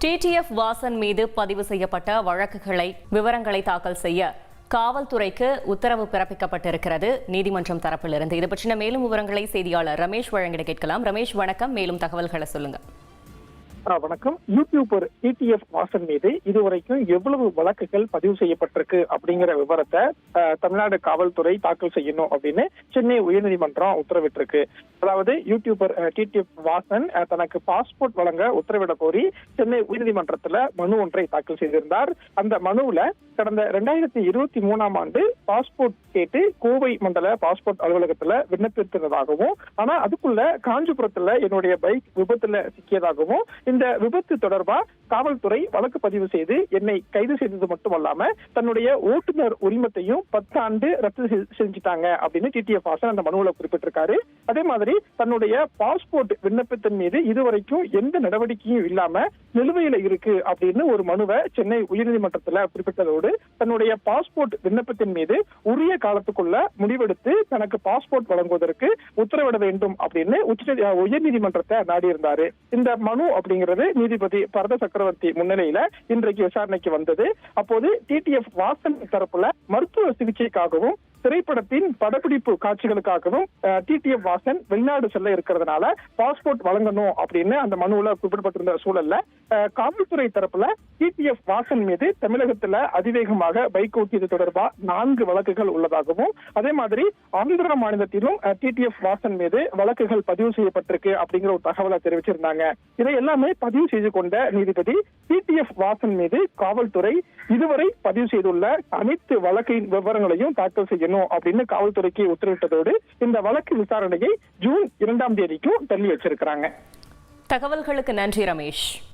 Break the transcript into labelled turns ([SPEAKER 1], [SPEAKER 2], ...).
[SPEAKER 1] TTF Vasan மீது பதிவு செய்யப்பட்ட விவரங்களை தாக்கல் செய்ய காவல்துறைக்கு உத்தரவு பிறப்பிக்கப்பட்டிருக்கிறது நீதிமன்றம் தரப்பிலிருந்து. இது பற்றின மேலும் விவரங்களை செய்தியாளர் ரமேஷ் வழங்கிட கேட்கலாம். ரமேஷ், வணக்கம். மேலும் தகவல்களை சொல்லுங்க.
[SPEAKER 2] வணக்கம். யூடியூபர் டிடிஎஃப் வாசன் மீது இதுவரைக்கும் எவ்வளவு வழக்குகள் பதிவு செய்யப்பட்டிருக்கு அப்படிங்கிற விவரத்தை தமிழ்நாடு காவல்துறை தாக்கல் செய்யணும் அப்படின்னு சென்னை உயர்நீதிமன்றம் உத்தரவிட்டிருக்கு. அதாவது யூடியூபர் டிடிஎஃப் வாசன் தனக்கு பாஸ்போர்ட் வழங்க உத்தரவிட கோரி சென்னை உயர்நீதிமன்றத்துல மனு ஒன்றை தாக்கல் செய்திருந்தார். அந்த மனுவுல கடந்த 2023ஆம் ஆண்டு பாஸ்போர்ட் கேட்டு கோவை மண்டல பாஸ்போர்ட் அலுவலகத்துல விண்ணப்பித்திருந்ததாகவும், ஆனா அதுக்குள்ள காஞ்சிபுரத்துல என்னுடைய பைக் விபத்துல சிக்கியதாகவும், இந்த விபத்து தொடர்பா காவல்துறை வழக்கு பதிவு செய்து என்னை கைது செய்தது மட்டுமல்லாம தன்னுடைய ஓட்டுநர் உரிமத்தையும் 10 ஆண்டு ரத்து செஞ்சுட்டாங்க அப்படின்னு டிடிஎஃப் வாசன் அந்த மனுவில் குறிப்பிட்டிருக்காரு. அதே மாதிரி தன்னுடைய பாஸ்போர்ட் விண்ணப்பத்தின் மீது இதுவரைக்கும் எந்த நடவடிக்கையும் இல்லாம நிலுவையில இருக்கு அப்படின்னு ஒரு மனுவை சென்னை உயர்நீதிமன்றத்துல குறிப்பிட்டதோடு தன்னுடைய பாஸ்போர்ட் விண்ணப்பத்தின் மீது உரிய காலத்துக்குள்ள முடிவெடுத்து தனக்கு பாஸ்போர்ட் வழங்குவதற்கு உத்தரவிட வேண்டும் அப்படின்னு உயர்நீதிமன்றத்தை நாடியிருந்தாரு. இந்த மனு அப்படிங்கிறது நீதிபதி பரத சக்கரவர்த்தி முன்னிலையில இன்றைக்கு விசாரணைக்கு வந்தது. அப்போது டிடிஎஃப் வாசன் தரப்புல மருத்துவ சிகிச்சைக்காகவும் திரைப்படத்தின் படப்பிடிப்பு காட்சிகளுக்காகவும் டிடிஎஃப் வாசன் வெளிநாடு செல்ல இருக்கிறதுனால பாஸ்போர்ட் வழங்கணும் அப்படின்னு அந்த மனுவில் குறிப்பிடப்பட்டிருந்த சூழல்ல காவல்துறை தரப்புல டிடிஎஃப் வாசன் மீது தமிழகத்துல அதிவேகமாக பைக் ஓட்டியது தொடர்பா 4 வழக்குகள் உள்ளதாகவும், அதே மாதிரி ஆந்திர மாநிலத்திலும் டிடிஎஃப் வாசன் மீது வழக்குகள் பதிவு செய்யப்பட்டிருக்கு அப்படிங்கிற ஒரு தகவலை தெரிவிச்சிருந்தாங்க. இதை எல்லாமே பதிவு செய்து கொண்ட நீதிபதி டிடிஎஃப் வாசன் மீது காவல்துறை இதுவரை பதிவு செய்துள்ள அனைத்து வழக்கின் விவரங்களையும் தாக்கல் செய்யணும் அப்படின்னு காவல்துறைக்கு உத்தரவிட்டதோடு இந்த வழக்கு விசாரணையை ஜூன் 2ஆம் தேதிக்கும் தள்ளி வச்சிருக்கிறாங்க.
[SPEAKER 1] தகவல்களுக்கு நன்றி ரமேஷ்.